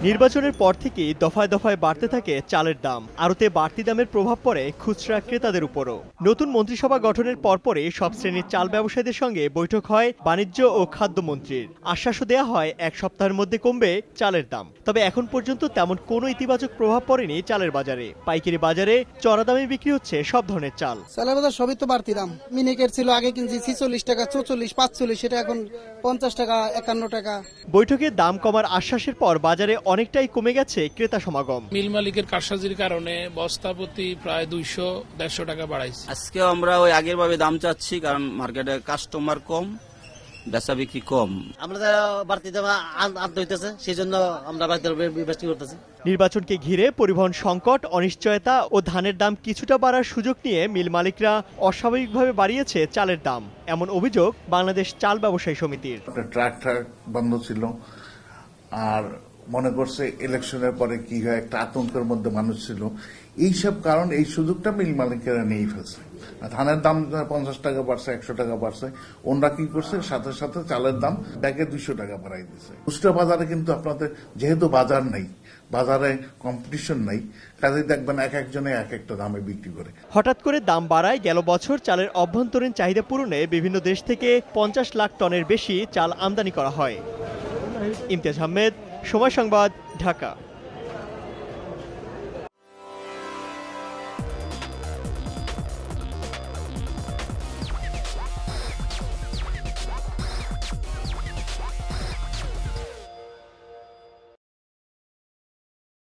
নির্বাচনের পর থেকেই দফায় দফায় বাড়তে থাকে চালের দাম। আড়তে বাড়তি দামের প্রভাব পড়ে খুচরা ক্রেতাদের উপরও। নতুন মন্ত্রিসভা গঠনের পরপরই সব শ্রেণীর চাল ব্যবসায়ীদের সঙ্গে বৈঠক হয় বাণিজ্য ও খাদ্যমন্ত্রীর। আশ্বাসও দেওয়া হয় ১ সপ্তাহের মধ্যে কমবে চালের দাম। তবে এখন পর্যন্ত তেমন কোনো ইতিবাচক প্রভাব পড়েনি চালের বাজারে। পাইকারি বাজারে চড়া দামে বিক্রি হচ্ছে সব ধরনের চাল। চালের বাজার সবই তো বাড়তি দাম। মিনিকেট ছিল আগে কিনছি 46 টাকা, 44, 45, সেটা এখন 50 টাকা, 51 টাকা। বৈঠকে দাম কমার আশ্বাসের পর বাজারে অনেকটাই কমে গেছে ক্রেতা সমাগম। মিল মালিকের কারসাজির কারণে বস্তা প্রতি প্রায় 200-150 টাকা বাড়াইছে। আজকে আমরা ওই আগের ভাবে দাম চাচ্ছি, কারণ মার্কেটে কাস্টমার কম, বেচা বিক্রি কম। আমরা বাড়তি দাম আনতে হইতেছে, সেই জন্য আমরা বিক্রি করতেছি। নির্বাচনকে ঘিরে পরিবহন সংকট, অনিশ্চয়তা ও ধানের দাম কিছুটা বাড়ার সুযোগ নিয়ে মিল মালিকরা অস্বাভাবিকভাবে বাড়িয়েছে চালের দাম, এমন অভিযোগ বাংলাদেশ চাল ব্যবসায়ী সমিতির। ট্রাক বন্ধ ছিল, আর মনে করছে ইলেকশনের পরে কি হয়, একটা আতঙ্কের মধ্যে মানুষ ছিল। এইসব কারণ, এই সুযোগটা মিল মালিকেরা নিয়ে ফেলছে। ধানের দাম 50 টাকা বাড়ছে, 100 টাকা বাড়ছে, ওনরা কি করছে, সাথে সাথে চালের দাম ব্যাগে 200 টাকা বাড়াই দিচ্ছে। খুচরা বাজারে কিন্তু আপনাদের যেহেতু বাজার নেই, বাজারে কম্পিটিশন নাই, কাজেই দেখবেন এক একজনে এক একটা দামে বিক্রি করে। হঠাৎ করে দাম বাড়ায় গেল বছর চালের অভ্যন্তরীণ চাহিদা পূরণে বিভিন্ন দেশ থেকে 50 লাখ টনের বেশি চাল আমদানি করা হয়। ইমতিয়াজ আহমেদ, সময় সংবাদ, ঢাকা।